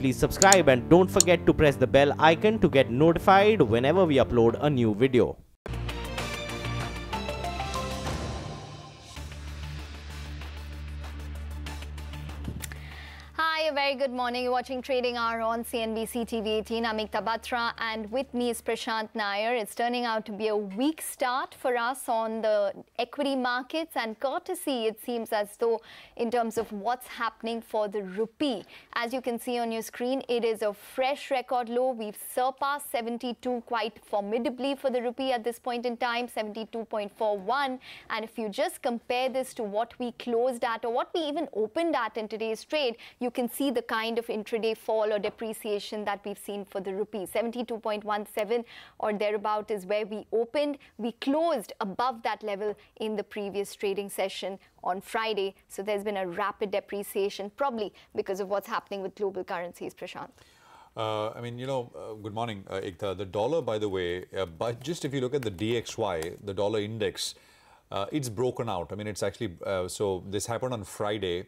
please subscribe and don't forget to press the bell icon to get notified whenever we upload a new video. Hi, a very good morning. You're watching Trading Hour on CNBC TV 18. I'm Ekta Batra and with me is Prashant Nair. It's turning out to be a weak start for us on the equity markets, and courtesy, it seems as though, in terms of what's happening for the rupee. As you can see on your screen, it is a fresh record low. We've surpassed 72 quite formidably for the rupee at this point in time, 72.41. And if you just compare this to what we closed at or what we even opened at in today's trade, you can see the kind of intraday fall or depreciation that we've seen for the rupee. 72.17 or thereabout is where we opened. We closed above that level in the previous trading session on Friday. So there's been a rapid depreciation, probably because of what's happening with global currencies, Prashant. Good morning, Ekta. The dollar, by the way, but just if you look at the DXY, the dollar index, it's broken out. I mean, it's actually, so this happened on Friday.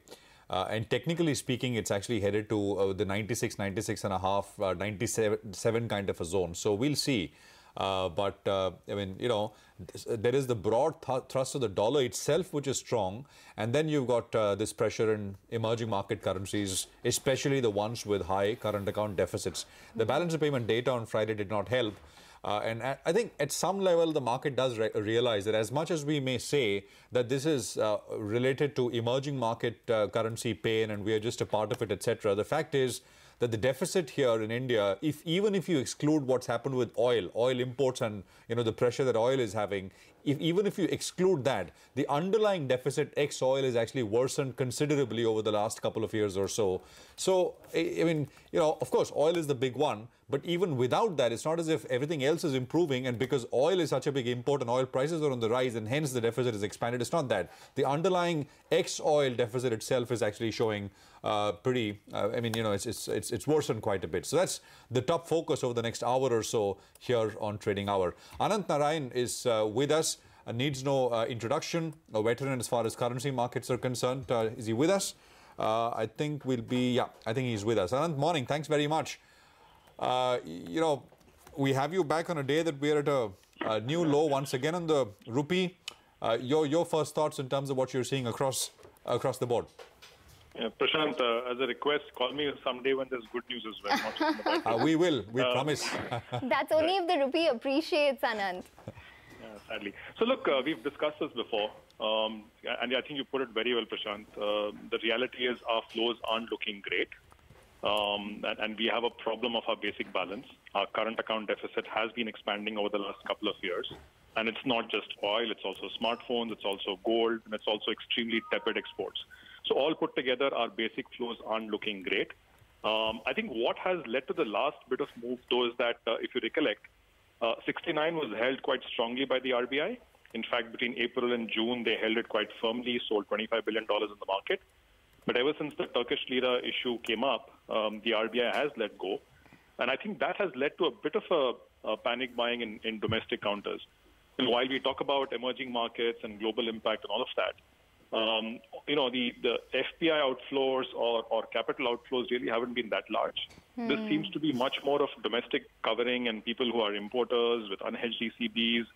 And technically speaking, it's actually headed to the 96, 96 and a half, 97 kind of a zone. So we'll see. There is the broad thrust of the dollar itself, which is strong. And then you've got this pressure in emerging market currencies, especially the ones with high current account deficits. The balance of payment data on Friday did not help. And I think at some level, the market does realize that as much as we may say that this is related to emerging market currency pain and we are just a part of it, etc., the fact is that the deficit here in India, even if you exclude what's happened with oil imports and the pressure that oil is having, even if you exclude that, the underlying deficit ex oil is actually worsened considerably over the last couple of years or so. So, of course, oil is the big one. But even without that, it's not as if everything else is improving. And because oil is such a big import and oil prices are on the rise and hence the deficit is expanded, it's not that. The underlying ex-oil deficit itself is actually showing it's worsened quite a bit. So that's the top focus over the next hour or so here on Trading Hour. Anant Narayan is with us. Needs no introduction. A veteran as far as currency markets are concerned. Is he with us? I think he's with us. Anant, morning. Thanks very much. We have you back on a day that we're at a new low once again on the rupee. Your first thoughts in terms of what you're seeing across the board. Yeah, Prashant, as a request, call me someday when there's good news as well. We will. We promise. That's only if the rupee appreciates, Anand. Yeah, sadly. So look, we've discussed this before. And I think you put it very well, Prashant. The reality is our flows aren't looking great. And we have a problem of our basic balance. Our current account deficit has been expanding over the last couple of years. And it's not just oil, it's also smartphones, it's also gold, and it's also extremely tepid exports. So all put together, our basic flows aren't looking great. I think what has led to the last bit of move, though, is that if you recollect, 69 was held quite strongly by the RBI. In fact, between April and June, they held it quite firmly, sold $25 billion in the market. But ever since the Turkish lira issue came up, the RBI has let go. And I think that has led to a bit of a panic buying in domestic counters. And while we talk about emerging markets and global impact and all of that, the FPI outflows or capital outflows really haven't been that large. This seems to be much more of domestic covering and people who are importers with unhedged ECBs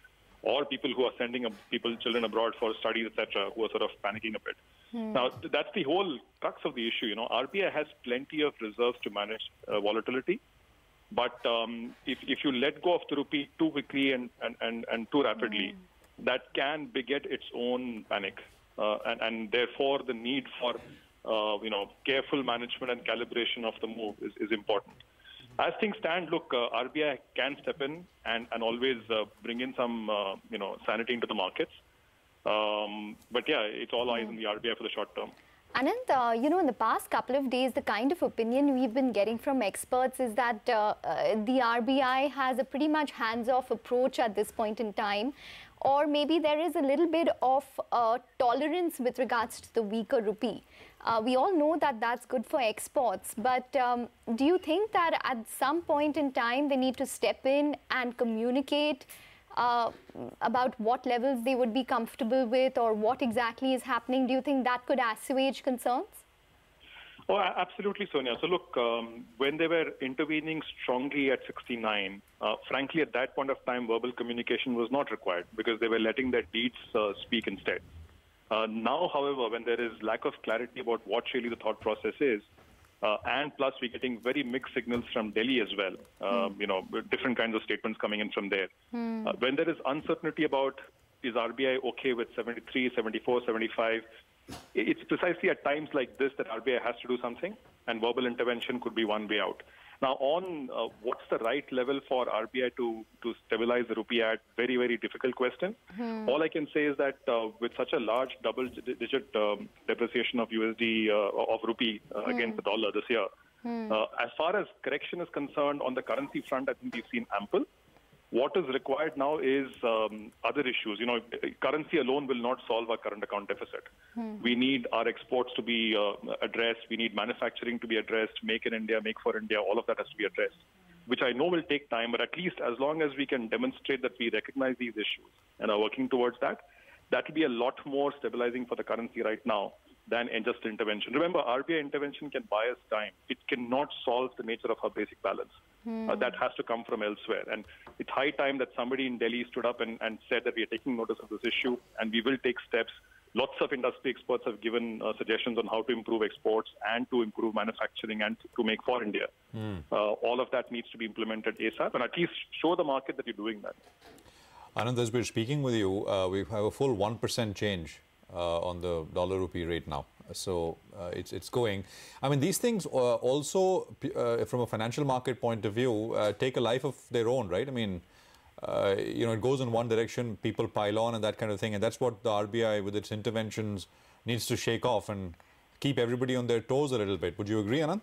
or people who are sending children abroad for studies, etc., who are sort of panicking a bit. Now, that's the whole crux of the issue. RBI has plenty of reserves to manage volatility. But if you let go of the rupee too quickly and too rapidly, that can beget its own panic. And therefore, the need for careful management and calibration of the move is important. As things stand, look, RBI can step in and always bring in some sanity into the markets. But yeah, it's all eyes on the RBI for the short term. Anand, in the past couple of days, the kind of opinion we've been getting from experts is that the RBI has a pretty much hands-off approach at this point in time. Or maybe there is a little bit of tolerance with regards to the weaker rupee. We all know that that's good for exports. But do you think that at some point in time, they need to step in and communicate about what levels they would be comfortable with or what exactly is happening? Do you think that could assuage concerns? Oh, absolutely, Sonia. So look, when they were intervening strongly at 69, frankly, at that point of time, verbal communication was not required because they were letting their deeds speak instead. Now, however, when there is lack of clarity about what really the thought process is, and plus we're getting very mixed signals from Delhi as well, different kinds of statements coming in from there. When there is uncertainty about is RBI okay with 73, 74, 75, it's precisely at times like this that RBI has to do something, and verbal intervention could be one way out. Now, on what's the right level for RBI to stabilize the rupee at, very, very difficult question. All I can say is that with such a large double-digit depreciation of USD, of rupee against the dollar this year, as far as correction is concerned on the currency front, I think we've seen ample. What is required now is other issues. Currency alone will not solve our current account deficit. We need our exports to be addressed. We need manufacturing to be addressed. Make in India, make for India. All of that has to be addressed, which I know will take time. But at least as long as we can demonstrate that we recognize these issues and are working towards that, that will be a lot more stabilizing for the currency right now than just intervention. Remember, RBI intervention can buy us time. It cannot solve the nature of our basic balance. That has to come from elsewhere. And it's high time that somebody in Delhi stood up and said that we are taking notice of this issue and we will take steps. Lots of industry experts have given suggestions on how to improve exports and to improve manufacturing and to make for India. All of that needs to be implemented ASAP and at least show the market that you're doing that. Anand, as we're speaking with you, we have a full 1% change on the dollar rupee rate now. So it's going. I mean, these things also, from a financial market point of view, take a life of their own, right? I mean, it goes in one direction, people pile on and that kind of thing. And that's what the RBI, with its interventions, needs to shake off and keep everybody on their toes a little bit. Would you agree, Anand?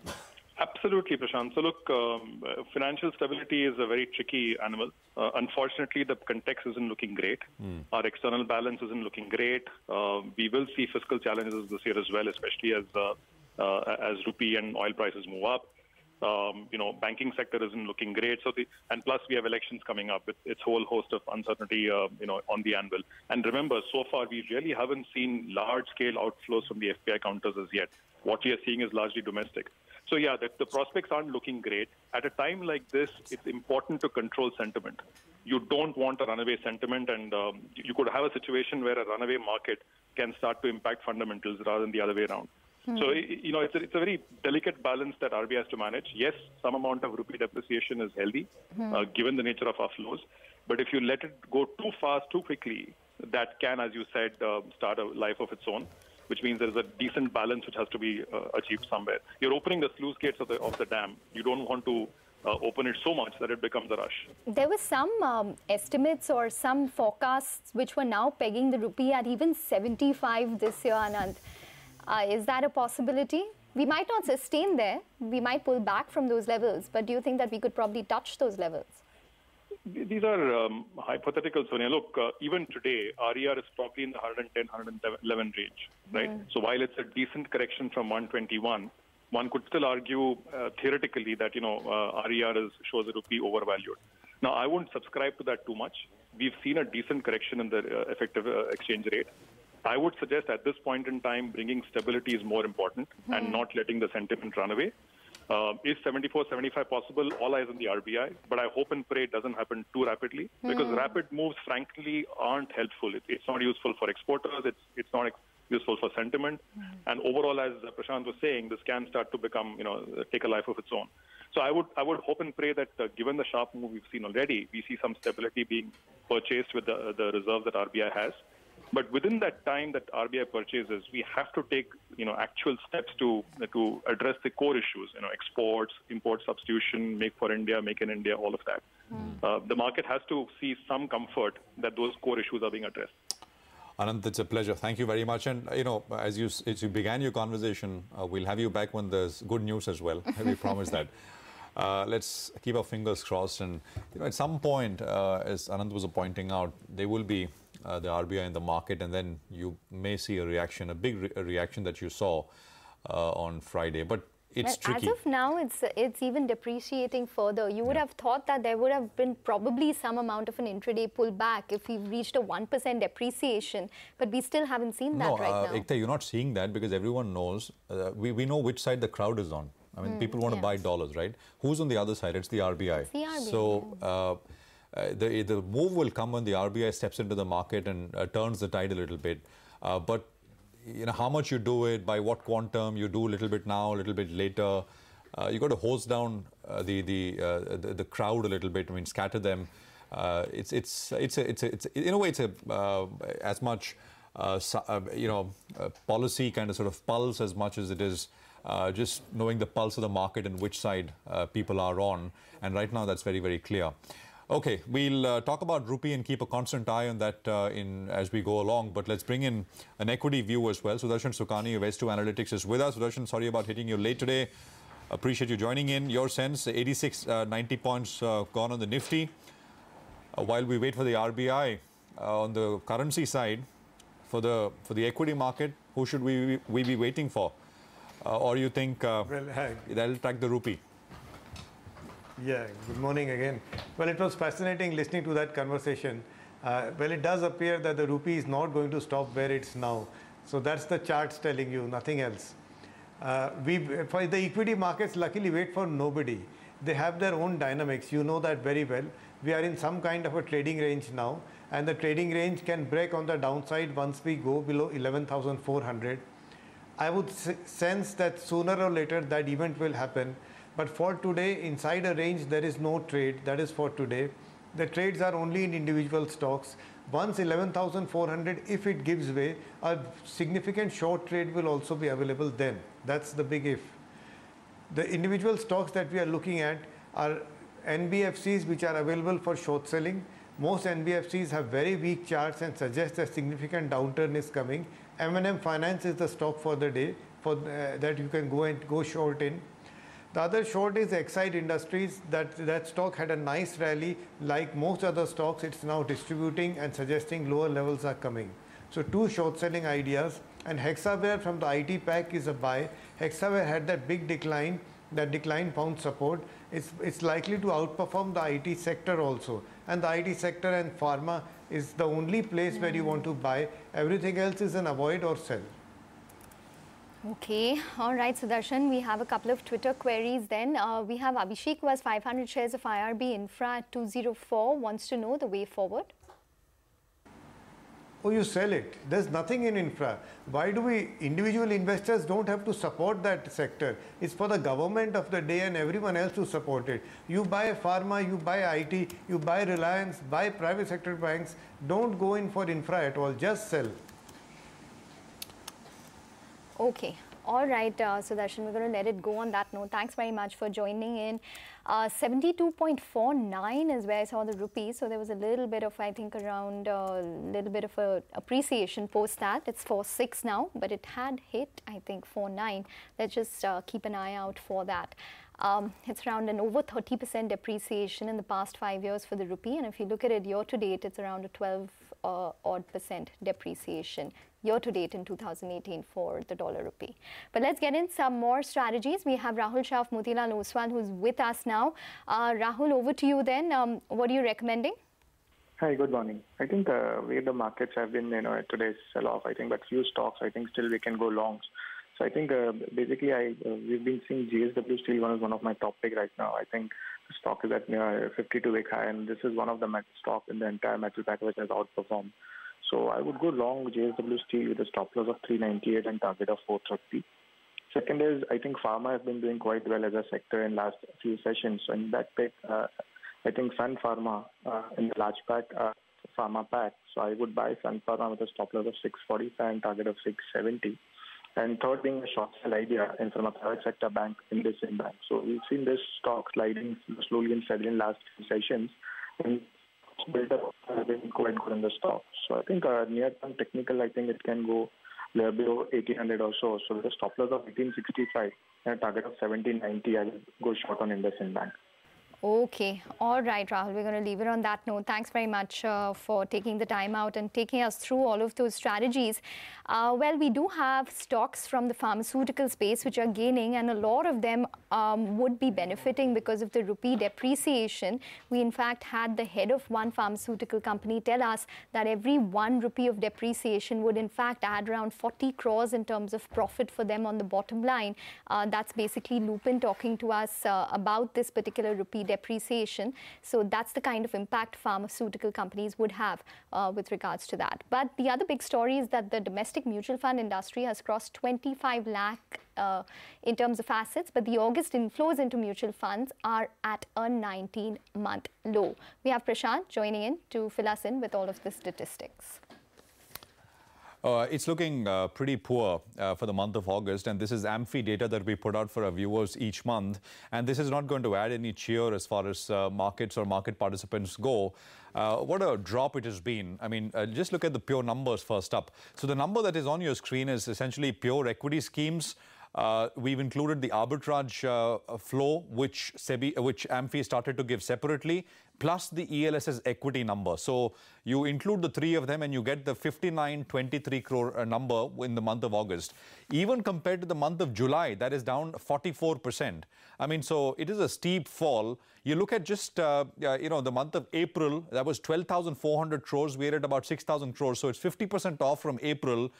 Absolutely, Prashant. So look, financial stability is a very tricky animal. Unfortunately, the context isn't looking great. Our external balance isn't looking great. We will see fiscal challenges this year as well, especially as rupee and oil prices move up. Banking sector isn't looking great. And plus we have elections coming up with its whole host of uncertainty, on the anvil. And remember, so far we really haven't seen large-scale outflows from the FPI counters as yet. What we are seeing is largely domestic. So yeah, the prospects aren't looking great. At a time like this, it's important to control sentiment. You don't want a runaway sentiment, and you could have a situation where a runaway market can start to impact fundamentals rather than the other way around. So, it's a very delicate balance that RBI has to manage. Yes, some amount of rupee depreciation is healthy, given the nature of our flows. But if you let it go too fast, too quickly, that can, as you said, start a life of its own, which means there is a decent balance which has to be achieved somewhere. You're opening the sluice gates of the dam. You don't want to open it so much that it becomes a rush. There were some estimates or some forecasts which were now pegging the rupee at even 75 this year, Anand. Is that a possibility? We might not sustain there. We might pull back from those levels. But do you think that we could probably touch those levels? These are hypothetical, Sonia. Look, even today, RER is probably in the 110, 111 range, right? So while it's a decent correction from 121, one could still argue theoretically that, RER shows a rupee overvalued. Now, I wouldn't subscribe to that too much. We've seen a decent correction in the effective exchange rate. I would suggest at this point in time, bringing stability is more important and not letting the sentiment run away. Is 74, 75 possible? All eyes on the RBI. But I hope and pray it doesn't happen too rapidly because rapid moves, frankly, aren't helpful. It's not useful for exporters. It's not useful for sentiment. And overall, as Prashant was saying, this can start to become, take a life of its own. So I would hope and pray that given the sharp move we've seen already, we see some stability being purchased with the reserves that RBI has. But within that time that RBI purchases, we have to take, actual steps to address the core issues, exports, import substitution, make for India, make in India, all of that. The market has to see some comfort that those core issues are being addressed. Anand, it's a pleasure. Thank you very much. And, as you began your conversation, we'll have you back when there's good news as well. We promise that. Let's keep our fingers crossed. And, at some point, as Anand was pointing out, there will be the RBI in the market, and then you may see a reaction, a big reaction that you saw on Friday. But it's tricky. As of now, it's even depreciating further. You would have thought that there would have been probably some amount of an intraday pullback if we've reached a 1% depreciation, but we still haven't seen that right now. Ekta, you're not seeing that because everyone knows, we know which side the crowd is on. I mean, people want to buy dollars, right? Who's on the other side? It's the RBI. It's the RBI. So the move will come when the RBI steps into the market and turns the tide a little bit. But you know how much you do it, by what quantum, you do a little bit now, a little bit later. You got to hose down the crowd a little bit. I mean, scatter them. It's in a way it's as much policy kind of sort of pulse as much as it is just knowing the pulse of the market and which side people are on. And right now that's very, very clear. Okay, we'll talk about rupee and keep a constant eye on that as we go along. But let's bring in an equity view as well. Sudarshan Sukhani of S2 Analytics is with us. Sudarshan, sorry about hitting you late today. Appreciate you joining in. Your sense, 86, 90 points gone on the Nifty. While we wait for the RBI on the currency side, for the equity market, who should we be waiting for? Or you think that'll track the rupee? Yeah, good morning again. Well, it was fascinating listening to that conversation. Well, it does appear that the rupee is not going to stop where it's now. So that's the charts telling you, nothing else. For the equity markets, luckily wait for nobody. They have their own dynamics. You know that very well. We are in some kind of a trading range now, and the trading range can break on the downside once we go below 11,400. I would sense that sooner or later that event will happen. But for today, inside a range, there is no trade. That is for today. The trades are only in individual stocks. Once 11,400, if it gives way, a significant short trade will also be available then. That's the big if. The individual stocks that we are looking at are NBFCs which are available for short selling. Most NBFCs have very weak charts and suggest a significant downturn is coming. M&M Finance is the stock for the day that you can go short in. The other short is Exide Industries. That stock had a nice rally. Like most other stocks, it's now distributing and suggesting lower levels are coming. So two short selling ideas. And Hexaware from the IT pack is a buy. Hexaware had that big decline. That decline found support. It's likely to outperform the IT sector also. And the IT sector and pharma is the only place where you want to buy. Everything else is an avoid or sell. Okay, all right, Sudarshan, we have a couple of Twitter queries then. We have Abhishek, who has 500 shares of IRB Infra at 204, wants to know the way forward. Oh, you sell it. There's nothing in infra. Why do individual investors don't have to support that sector? It's for the government of the day and everyone else to support it. You buy pharma, you buy IT, you buy Reliance, buy private sector banks. Don't go in for infra at all, just sell. Okay. All right, Sudarshan, we're going to let it go on that note. Thanks very much for joining in. 72.49 is where I saw the rupee. So there was a little bit of, I think, around a little bit of a appreciation post that. It's 4.6 now, but it had hit, I think, 4.9. Let's just keep an eye out for that. It's around an over 30% depreciation in the past 5 years for the rupee. And if you look at it year to date, it's around a 12% depreciation year to date in 2018 for the dollar rupee. But let's get in some more strategies. We have Rahul Shah of Motilal Oswal who's with us now. Rahul, over to you then. What are you recommending? Hi, good morning. I think where the markets have been, today's sell-off, I think, but few stocks, I think still we can go longs. So I think basically we've been seeing JSW Steel one of my top pick right now. I think the stock is at 52-week high, and this is one of the metal stock in the entire metal pack which has outperformed. So I would go long JSW Steel with a stop loss of 398 and target of 430. Second is, I think pharma has been doing quite well as a sector in last few sessions. So in that pick, I think Sun Pharma in the large pack, pharma pack. So I would buy Sun Pharma with a stop loss of 645 and target of 670. And third being a short sell idea in from a private sector bank in this bank. So we've seen this stock sliding slowly and steadily in last few sessions. And build up has been quite good in the stock. So I think near-term technical, I think it can go below 1800 or so. So with a stop loss of 1865 and a target of 1790, I will go short on IndusInd Bank. Okay. All right, Rahul. We're going to leave it on that note. Thanks very much for taking the time out and taking us through all of those strategies. Well, we do have stocks from the pharmaceutical space which are gaining, and a lot of them would be benefiting because of the rupee depreciation. We, in fact, had the head of one pharmaceutical company tell us that every 1 rupee of depreciation would, in fact, add around 40 crores in terms of profit for them on the bottom line. That's basically Lupin talking to us about this particular rupee depreciation. So that's the kind of impact pharmaceutical companies would have with regards to that. But the other big story is that the domestic mutual fund industry has crossed 25 lakh in terms of assets, but the August inflows into mutual funds are at a 19-month low. We have Prashant joining in to fill us in with all of the statistics. It's looking pretty poor for the month of August, and this is AMFI data that we put out for our viewers each month. And this is not going to add any cheer as far as markets or market participants go. What a drop it has been. I mean, just look at the pure numbers first up. So the number that is on your screen is essentially pure equity schemes. We've included the arbitrage flow, which AMFI started to give separately, plus the ELSS equity number. So you include the three of them and you get the 5923 crore number in the month of August. Even compared to the month of July, that is down 44%. I mean, so it is a steep fall. You look at just, the month of April, that was 12,400 crores. We're at about 6,000 crores. So it's 50% off from April.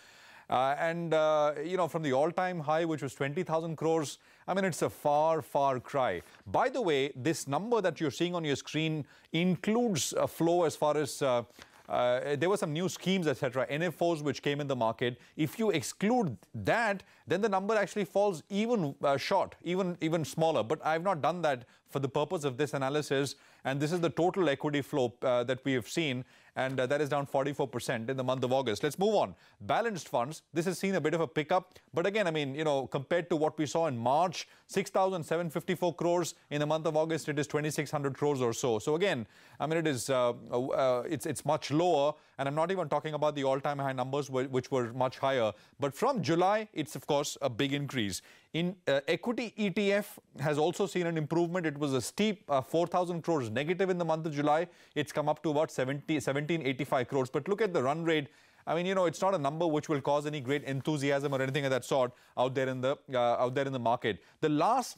From the all-time high, which was 20,000 crores, I mean, it's a far, far cry. By the way, this number that you're seeing on your screen includes a flow as far as there were some new schemes, etc., NFOs which came in the market. If you exclude that, then the number actually falls even short, even smaller. But I've not done that for the purpose of this analysis. And this is the total equity flow that we have seen. And that is down 44% in the month of August. Let's move on. Balanced funds. This has seen a bit of a pickup. But again, I mean, compared to what we saw in March, 6,754 crores. In the month of August, it is 2,600 crores or so. So again, I mean, it is it's much lower. And I'm not even talking about the all-time high numbers, which were much higher. But from July, it's, of course, a big increase. In equity ETF has also seen an improvement. It was a steep 4,000 crores negative in the month of July. It's come up to about 1785 crores. But look at the run rate. I mean, it's not a number which will cause any great enthusiasm or anything of that sort out there in the market. The last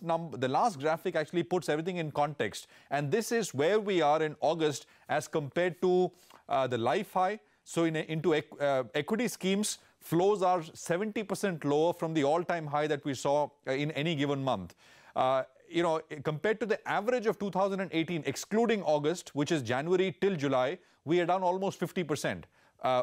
graphic actually puts everything in context, and this is where we are in August as compared to the life high. So into equity schemes, flows are 70% lower from the all-time high that we saw in any given month. Compared to the average of 2018, excluding August, which is January till July, we are down almost 50%.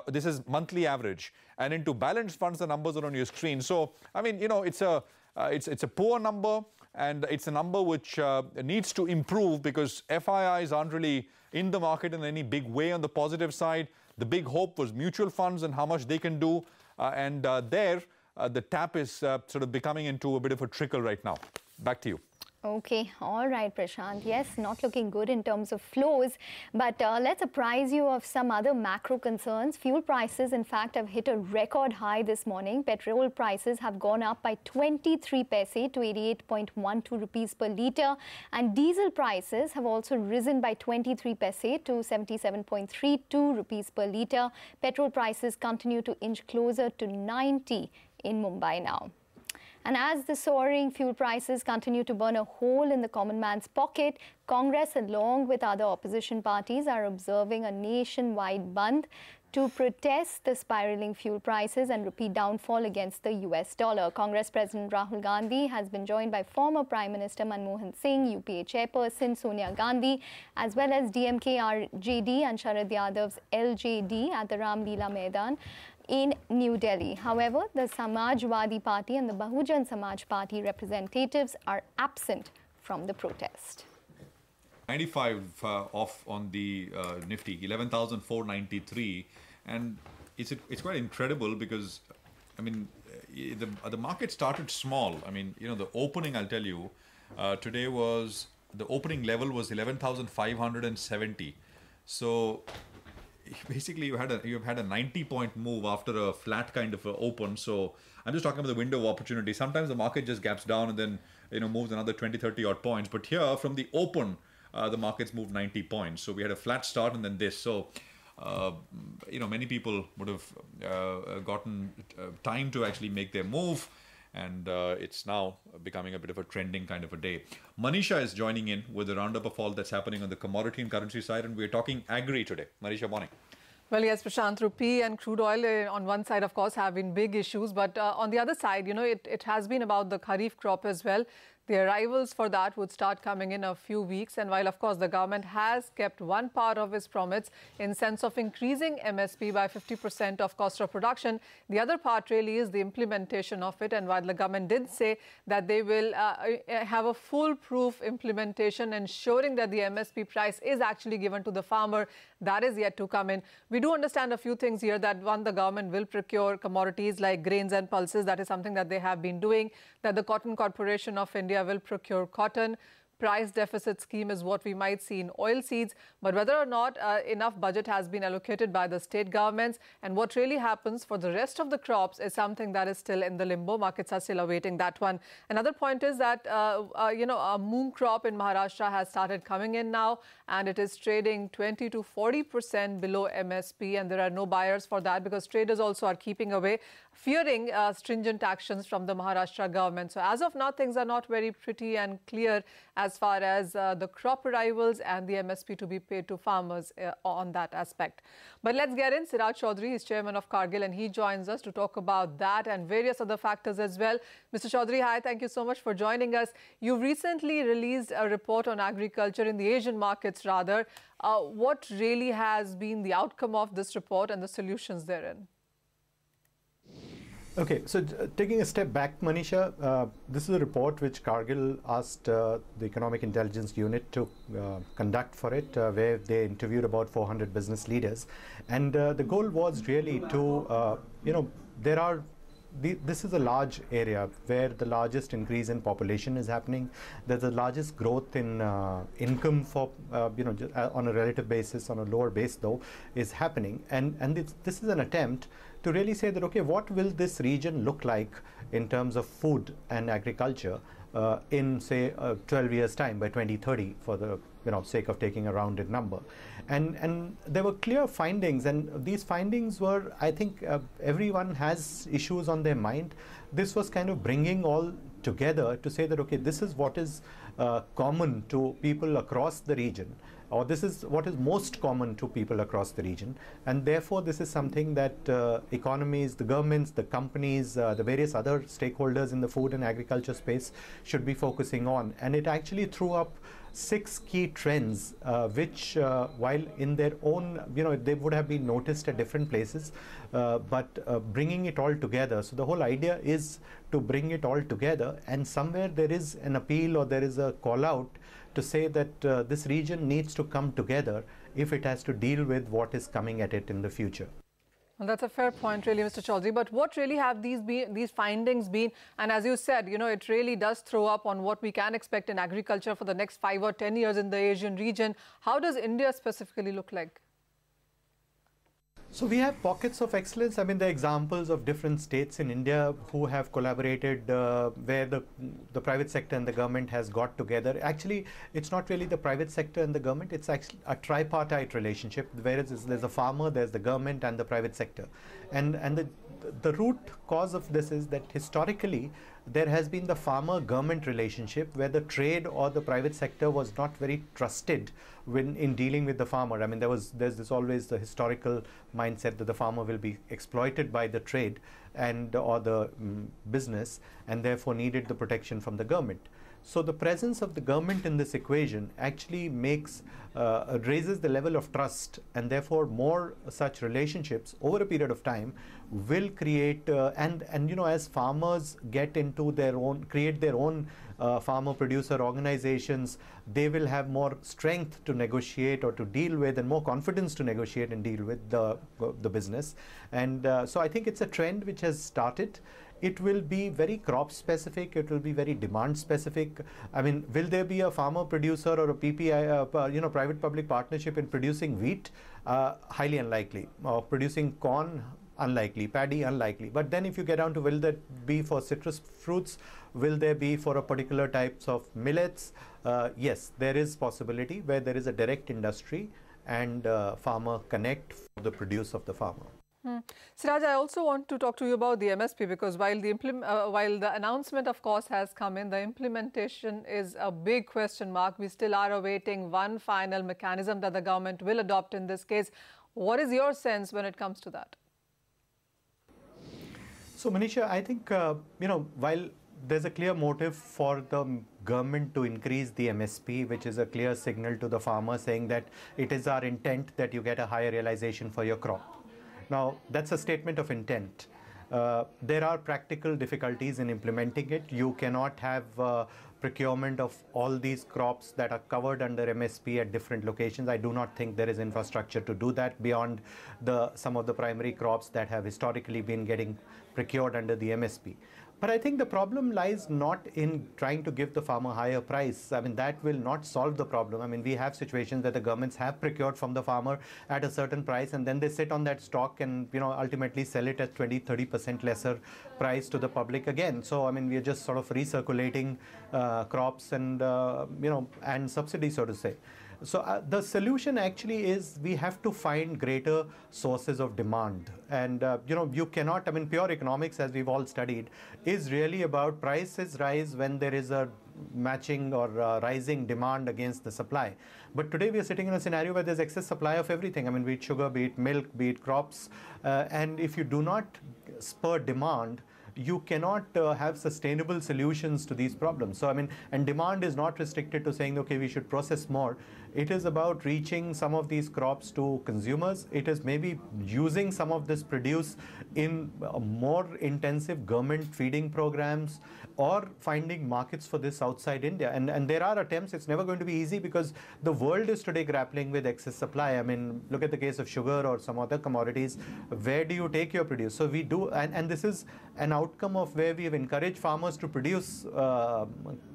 This is monthly average. And into balanced funds, the numbers are on your screen. So, I mean, it's a poor number, and it's a number which needs to improve because FIIs aren't really in the market in any big way on the positive side. The big hope was mutual funds and how much they can do. The tap is sort of becoming into a bit of a trickle right now. Back to you. Okay, all right, Prashant. Yes, not looking good in terms of flows, but let's apprise you of some other macro concerns. Fuel prices, in fact, have hit a record high this morning. Petrol prices have gone up by 23 paise to 88.12 rupees per litre, and diesel prices have also risen by 23 paise to 77.32 rupees per litre. Petrol prices continue to inch closer to 90 in Mumbai now. And as the soaring fuel prices continue to burn a hole in the common man's pocket, Congress, along with other opposition parties, are observing a nationwide bandh to protest the spiraling fuel prices and rupee downfall against the US dollar. Congress President Rahul Gandhi has been joined by former Prime Minister Manmohan Singh, UPA Chairperson Sonia Gandhi, as well as DMK RJD and Sharad Yadav's LJD at the Ram Leela Maidan in New Delhi. However, the Samajwadi Party and the Bahujan Samaj Party representatives are absent from the protest. 95 off on the Nifty, 11,493, and it's quite incredible because, I mean, the market started small. I mean, the opening, I'll tell you, today was, the opening level was 11,570. So basically you've had a 90-point move after a flat kind of open. So I'm just talking about the window of opportunity. Sometimes the market just gaps down and then moves another 20-30 odd points. But here, from the open, the markets moved 90 points. So we had a flat start and then this. So, many people would have gotten time to actually make their move. And it's now becoming a bit of a trending kind of a day. Manisha is joining in with the roundup of all that's happening on the commodity and currency side. And we're talking agri today. Manisha, morning. Well, yes, Prashant, rupee and crude oil on one side, of course, have been big issues. But on the other side, it has been about the Kharif crop as well. The arrivals for that would start coming in a few weeks. And while, of course, the government has kept one part of its promise in sense of increasing MSP by 50% of cost of production, the other part really is the implementation of it. And while the government did say that they will have a foolproof implementation, ensuring that the MSP price is actually given to the farmer, that is yet to come in. We do understand a few things here that, one, the government will procure commodities like grains and pulses. That is something that they have been doing, that the Cotton Corporation of India will procure cotton. Price deficit scheme is what we might see in oilseeds, but whether or not enough budget has been allocated by the state governments and what really happens for the rest of the crops is something that is still in the limbo. Markets are still awaiting that one. Another point is that, a moong crop in Maharashtra has started coming in now, and it is trading 20 to 40% below MSP, and there are no buyers for that because traders also are keeping away, fearing stringent actions from the Maharashtra government. So as of now, things are not very pretty and clear as far as the crop arrivals and the MSP to be paid to farmers on that aspect. But let's get in. Siraj Chaudhary is chairman of Cargill, and he joins us to talk about that and various other factors as well. Mr. Chaudhary, hi, thank you so much for joining us. You recently released a report on agriculture in the Asian markets, rather. What really has been the outcome of this report and the solutions therein? Okay, so taking a step back, Manisha, this is a report which Cargill asked the Economic Intelligence Unit to conduct for it, where they interviewed about 400 business leaders. And the goal was really to, this is a large area where the largest increase in population is happening. There's the largest growth in income for, on a relative basis, on a lower base though, is happening. And this is an attempt to really say that, okay, what will this region look like in terms of food and agriculture in, say, 12 years' time, by 2030, for the sake of taking a rounded number. And there were clear findings, and these findings were, I think, everyone has issues on their mind. This was kind of bringing all together to say that, okay, this is what is common to people across the region, or this is what is most common to people across the region, and therefore this is something that economies, the governments, the companies, the various other stakeholders in the food and agriculture space should be focusing on. And it actually threw up 6 key trends which, while in their own, they would have been noticed at different places, but bringing it all together. So the whole idea is to bring it all together, and somewhere there is an appeal or there is a call out to say that this region needs to come together if it has to deal with what is coming at it in the future. Well, that's a fair point, really, Mr. Chaudhary. But what really have these findings been? And as you said, it really does throw up on what we can expect in agriculture for the next 5 or 10 years in the Asian region. How does India specifically look like? So we have pockets of excellence. I mean, there are examples of different states in India who have collaborated, where the private sector and the government has got together. Actually, it's not really the private sector and the government, it's actually a tripartite relationship, whereas there's a farmer, there's the government and the private sector. And the root cause of this is that historically there has been the farmer-government relationship where the trade or the private sector was not very trusted in dealing with the farmer. I mean, there's always the historical mindset that the farmer will be exploited by the trade or the business, and therefore needed the protection from the government. So the presence of the government in this equation actually raises the level of trust, and therefore more such relationships over a period of time will create and as farmers get into create their own farmer producer organizations, they will have more strength to negotiate or to deal with, and more confidence to negotiate and deal with the business. And so I think it's a trend which has started. It will be very crop specific, it will be very demand specific. I mean, will there be a farmer producer or a PPI, private public partnership in producing wheat? Highly unlikely. Producing corn, unlikely. Paddy, unlikely. But then if you get down to will that be for citrus fruits, will there be for a particular types of millets? Yes, there is possibility where there is a direct industry and farmer connect for the produce of the farmer. Siraj, I also want to talk to you about the MSP, because while the announcement, of course, has come in, the implementation is a big question mark. We still are awaiting one final mechanism that the government will adopt in this case. What is your sense when it comes to that? So, Manisha, I think, while there's a clear motive for the government to increase the MSP, which is a clear signal to the farmer saying that it is our intent that you get a higher realization for your crop. Now, that's a statement of intent. There are practical difficulties in implementing it. You cannot have procurement of all these crops that are covered under MSP at different locations. I do not think there is infrastructure to do that beyond some of the primary crops that have historically been getting procured under the MSP. But I think the problem lies not in trying to give the farmer higher price. I mean, that will not solve the problem. I mean, we have situations that the governments have procured from the farmer at a certain price, and then they sit on that stock and, ultimately sell it at 20-30% lesser price to the public again. So, I mean, we are just sort of recirculating crops and, and subsidies, so to say. So the solution actually is we have to find greater sources of demand. And, you cannot, I mean, pure economics, as we've all studied, is really about prices rise when there is a matching or rising demand against the supply. But today we are sitting in a scenario where there's excess supply of everything. I mean, be it sugar, be it milk, be it crops. And if you do not spur demand, you cannot have sustainable solutions to these problems. So, I mean, and demand is not restricted to saying, okay, we should process more. It is about reaching some of these crops to consumers. It is maybe using some of this produce in more intensive government feeding programs, or finding markets for this outside India. And there are attempts. It's never going to be easy because the world is today grappling with excess supply. I mean, look at the case of sugar or some other commodities. Where do you take your produce? So we do, and this is an outcome of where we have encouraged farmers to produce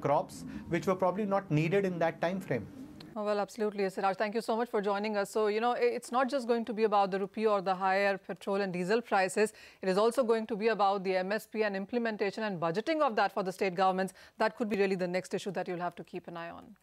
crops which were probably not needed in that time frame. Oh, well, absolutely, Siraj. Thank you so much for joining us. So, it's not just going to be about the rupee or the higher petrol and diesel prices. It is also going to be about the MSP and implementation and budgeting of that for the state governments. That could be really the next issue that you'll have to keep an eye on.